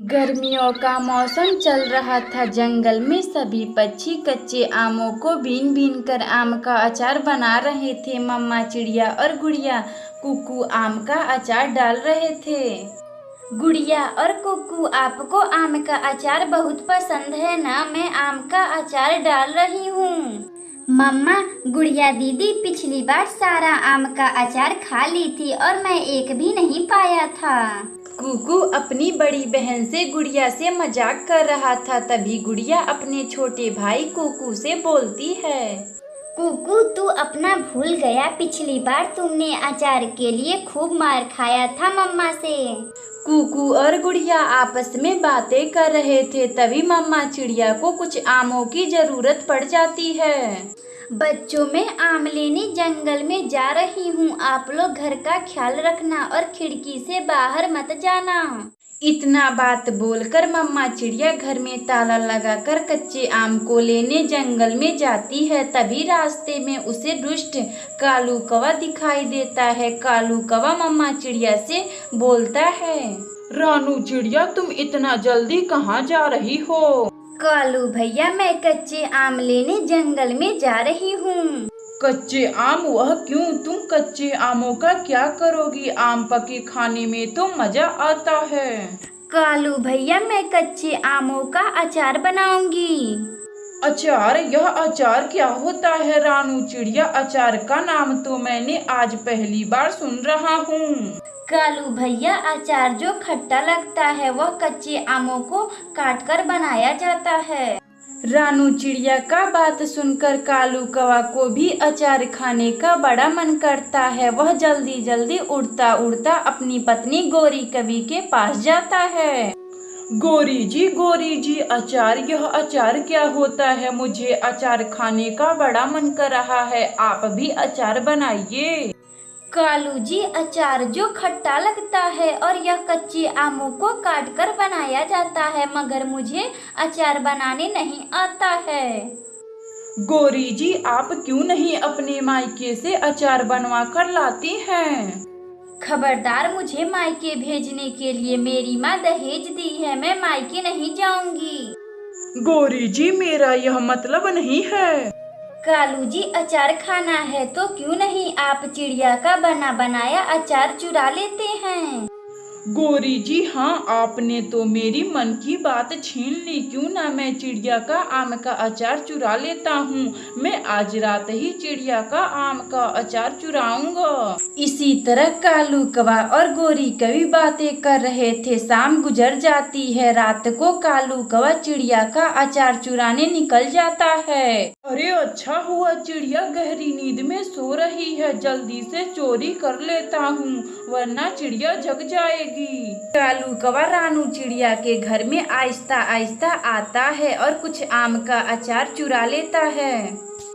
गर्मियों का मौसम चल रहा था। जंगल में सभी पक्षी कच्चे आमों को बीन बीन कर आम का अचार बना रहे थे। मम्मा चिड़िया और गुड़िया कुकू आम का अचार डाल रहे थे। गुड़िया और कुकू, आपको आम का अचार बहुत पसंद है ना? मैं आम का अचार डाल रही हूँ। मम्मा, गुड़िया दीदी पिछली बार सारा आम का अचार खा ली थी और मैं एक भी नहीं पाया था। कुकू अपनी बड़ी बहन से गुड़िया से मजाक कर रहा था। तभी गुड़िया अपने छोटे भाई कुकू से बोलती है, कुकू तू अपना भूल गया? पिछली बार तुमने अचार के लिए खूब मार खाया था मम्मा से। कुकू और गुड़िया आपस में बातें कर रहे थे। तभी मम्मा चिड़िया को कुछ आमों की जरूरत पड़ जाती है। बच्चों, मैं आम लेने जंगल में जा रही हूँ। आप लोग घर का ख्याल रखना और खिड़की से बाहर मत जाना। इतना बात बोलकर मम्मा चिड़िया घर में ताला लगाकर कच्चे आम को लेने जंगल में जाती है। तभी रास्ते में उसे दुष्ट कालू कौवा दिखाई देता है। कालू कौवा मम्मा चिड़िया से बोलता है, रानू चिड़िया, तुम इतना जल्दी कहाँ जा रही हो? कालू भैया, मैं कच्चे आम लेने जंगल में जा रही हूँ। कच्चे आम? वह क्यों? तुम कच्चे आमों का क्या करोगी? आम पके खाने में तो मजा आता है। कालू भैया, मैं कच्चे आमों का अचार बनाऊंगी। अचार? यह अचार क्या होता है रानू चिड़िया? अचार का नाम तो मैंने आज पहली बार सुन रहा हूँ। कालू भैया, अचार जो खट्टा लगता है वह कच्चे आमों को काटकर बनाया जाता है। रानू चिड़िया का बात सुनकर कालू कौवा को भी अचार खाने का बड़ा मन करता है। वह जल्दी जल्दी उड़ता उड़ता अपनी पत्नी गोरी कवि के पास जाता है। गोरी जी, अचार? यह अचार क्या होता है? मुझे अचार खाने का बड़ा मन कर रहा है। आप भी अचार बनाइए। कालू जी, अचार जो खट्टा लगता है और यह कच्चे आमों को काटकर बनाया जाता है, मगर मुझे अचार बनाने नहीं आता है। गोरी जी, आप क्यों नहीं अपने मायके से अचार बनवा कर लाती हैं? खबरदार, मुझे मायके भेजने के लिए मेरी माँ दहेज दी है। मैं मायके नहीं जाऊंगी। गोरी जी, मेरा यह मतलब नहीं है। कालू जी, अचार खाना है तो क्यों नहीं आप चिड़िया का बना बनाया अचार चुरा लेते हैं। गोरी जी, हाँ, आपने तो मेरी मन की बात छीन ली। क्यों ना मैं चिड़िया का आम का अचार चुरा लेता हूँ। मैं आज रात ही चिड़िया का आम का अचार चुराऊंगा। इसी तरह कालू कौवा और गोरी कवि बातें कर रहे थे। शाम गुजर जाती है। रात को कालू कौवा चिड़िया का अचार चुराने निकल जाता है। अरे अच्छा हुआ, चिड़िया गहरी नींद में सो रही है। जल्दी से चोरी कर लेता हूँ, वरना चिड़िया जग जाएगी। कालू कौवा रानू चिड़िया के घर में आहिस्ता आहिस्ता आता है और कुछ आम का अचार चुरा लेता है।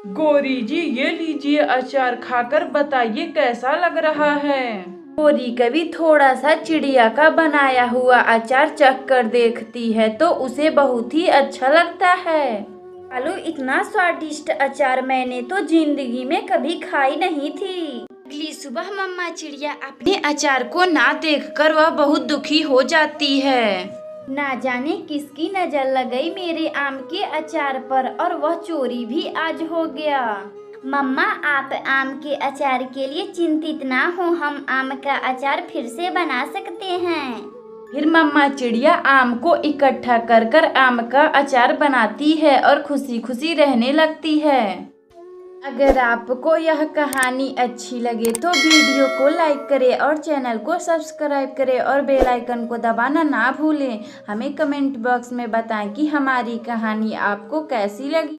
गोरी जी, ये लीजिए अचार, खाकर बताइए कैसा लग रहा है। गोरी कवि थोड़ा सा चिड़िया का बनाया हुआ अचार चख कर देखती है तो उसे बहुत ही अच्छा लगता है। कालू, इतना स्वादिष्ट अचार मैंने तो जिंदगी में कभी खाई नहीं थी। अगली सुबह मम्मा चिड़िया अपने अचार को ना देखकर वह बहुत दुखी हो जाती है। ना जाने किसकी नजर लग गई मेरे आम के अचार पर और वह चोरी भी आज हो गया। मम्मा, आप आम के अचार के लिए चिंतित ना हो। हम आम का अचार फिर से बना सकते हैं। फिर मम्मा चिड़िया आम को इकट्ठा कर कर आम का अचार बनाती है और खुशी खुशी रहने लगती है। अगर आपको यह कहानी अच्छी लगे तो वीडियो को लाइक करें और चैनल को सब्सक्राइब करें और बेल आइकन को दबाना ना भूलें। हमें कमेंट बॉक्स में बताएं कि हमारी कहानी आपको कैसी लगी।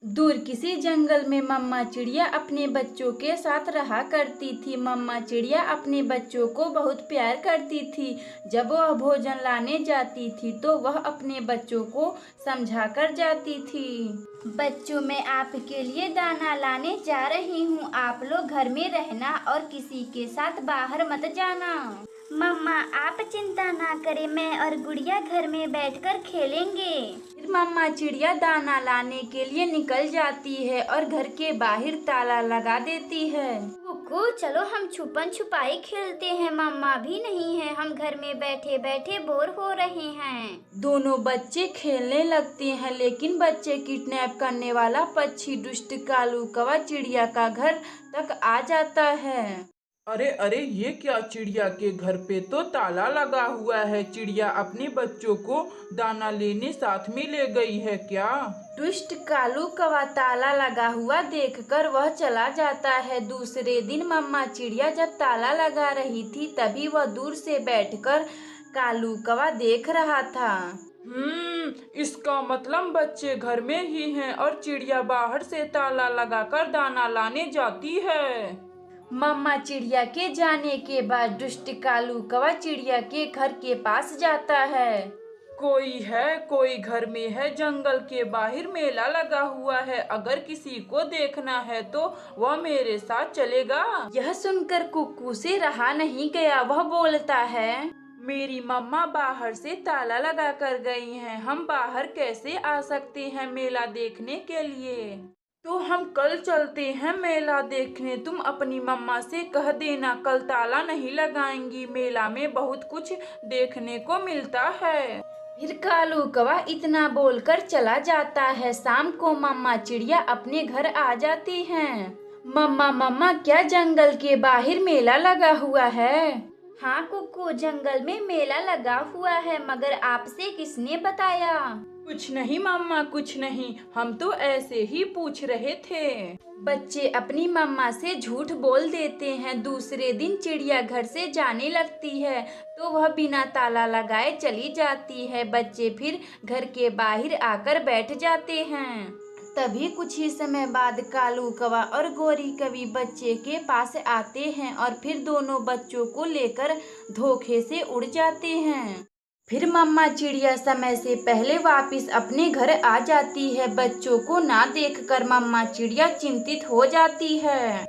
दूर किसी जंगल में मम्मा चिड़िया अपने बच्चों के साथ रहा करती थी। मम्मा चिड़िया अपने बच्चों को बहुत प्यार करती थी। जब वह भोजन लाने जाती थी तो वह अपने बच्चों को समझा कर जाती थी। बच्चों, मैं आपके लिए दाना लाने जा रही हूँ। आप लोग घर में रहना और किसी के साथ बाहर मत जाना। मम्मा, आप चिंता ना करें, मैं और गुड़िया घर में बैठकर खेलेंगे। फिर मम्मा चिड़िया दाना लाने के लिए निकल जाती है और घर के बाहर ताला लगा देती है। कुकू चलो हम छुपन छुपाई खेलते हैं, मम्मा भी नहीं है, हम घर में बैठे बैठे बोर हो रहे हैं। दोनों बच्चे खेलने लगते हैं, लेकिन बच्चे किडनैप करने वाला पक्षी दुष्ट कालू कौवा चिड़िया का घर तक आ जाता है। अरे अरे, ये क्या? चिड़िया के घर पे तो ताला लगा हुआ है। चिड़िया अपने बच्चों को दाना लेने साथ में ले गई है क्या? दुष्ट कालू कौवा ताला लगा हुआ देखकर वह चला जाता है। दूसरे दिन मम्मा चिड़िया जब ताला लगा रही थी, तभी वह दूर से बैठकर कालू कौवा देख रहा था। इसका मतलब बच्चे घर में ही हैं और चिड़िया बाहर से ताला लगाकर दाना लाने जाती है। मम्मा चिड़िया के जाने के बाद दुष्ट कालू कौवा चिड़िया के घर के पास जाता है। कोई घर में है। जंगल के बाहर मेला लगा हुआ है। अगर किसी को देखना है तो वह मेरे साथ चलेगा। यह सुनकर कुक्कू से रहा नहीं गया। वह बोलता है, मेरी मम्मा बाहर से ताला लगा कर गई हैं। हम बाहर कैसे आ सकते हैं मेला देखने के लिए? तो हम कल चलते हैं मेला देखने। तुम अपनी मम्मा से कह देना कल ताला नहीं लगाएंगी। मेला में बहुत कुछ देखने को मिलता है। फिर कालू कौवा इतना बोलकर चला जाता है। शाम को मम्मा चिड़िया अपने घर आ जाती हैं। मम्मा क्या जंगल के बाहर मेला लगा हुआ है? हाँ कुकू, जंगल में मेला लगा हुआ है, मगर आपसे किसने बताया? कुछ नहीं मम्मा, कुछ नहीं, हम तो ऐसे ही पूछ रहे थे। बच्चे अपनी मम्मा से झूठ बोल देते हैं। दूसरे दिन चिड़िया घर से जाने लगती है तो वह बिना ताला लगाए चली जाती है। बच्चे फिर घर के बाहर आकर बैठ जाते हैं। तभी कुछ ही समय बाद कालू कौवा और गोरी कवि बच्चे के पास आते हैं और फिर दोनों बच्चों को लेकर धोखे से उड़ जाते हैं। फिर मम्मा चिड़िया समय से पहले वापस अपने घर आ जाती है। बच्चों को ना देखकर मम्मा चिड़िया चिंतित हो जाती है।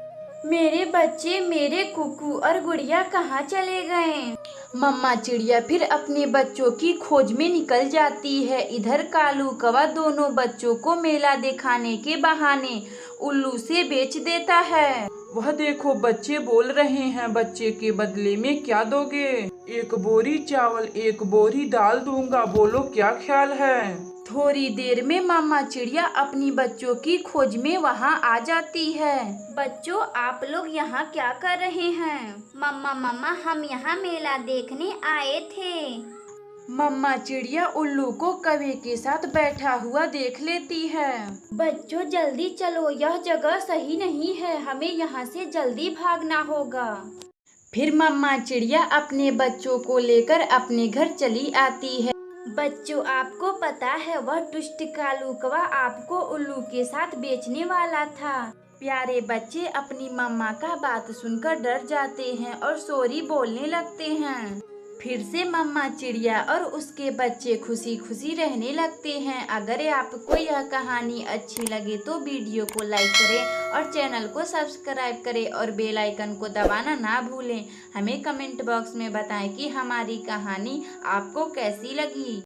मेरे बच्चे, मेरे कुकू और गुड़िया कहाँ चले गए? मम्मा चिड़िया फिर अपने बच्चों की खोज में निकल जाती है। इधर कालू कौवा दोनों बच्चों को मेला दिखाने के बहाने उल्लू से बेच देता है। वह देखो, बच्चे बोल रहे हैं, बच्चे के बदले में क्या दोगे? 1 बोरी चावल, 1 बोरी दाल दूंगा। बोलो क्या ख्याल है? थोड़ी देर में मम्मा चिड़िया अपनी बच्चों की खोज में वहाँ आ जाती है। बच्चों, आप लोग यहाँ क्या कर रहे हैं? मम्मा हम यहाँ मेला देखने आए थे। मम्मा चिड़िया उल्लू को कौवे के साथ बैठा हुआ देख लेती है। बच्चों जल्दी चलो, यह जगह सही नहीं है, हमें यहाँ से जल्दी भागना होगा। फिर मम्मा चिड़िया अपने बच्चों को लेकर अपने घर चली आती है। बच्चों, आपको पता है वह दुष्ट कालू कौवा आपको उल्लू के साथ बेचने वाला था। प्यारे बच्चे अपनी मम्मा का बात सुनकर डर जाते हैं और सॉरी बोलने लगते हैं। फिर से मम्मा चिड़िया और उसके बच्चे खुशी खुशी रहने लगते हैं। अगर आपको यह कहानी अच्छी लगे तो वीडियो को लाइक करें और चैनल को सब्सक्राइब करें और बेल आइकन को दबाना ना भूलें। हमें कमेंट बॉक्स में बताएं कि हमारी कहानी आपको कैसी लगी।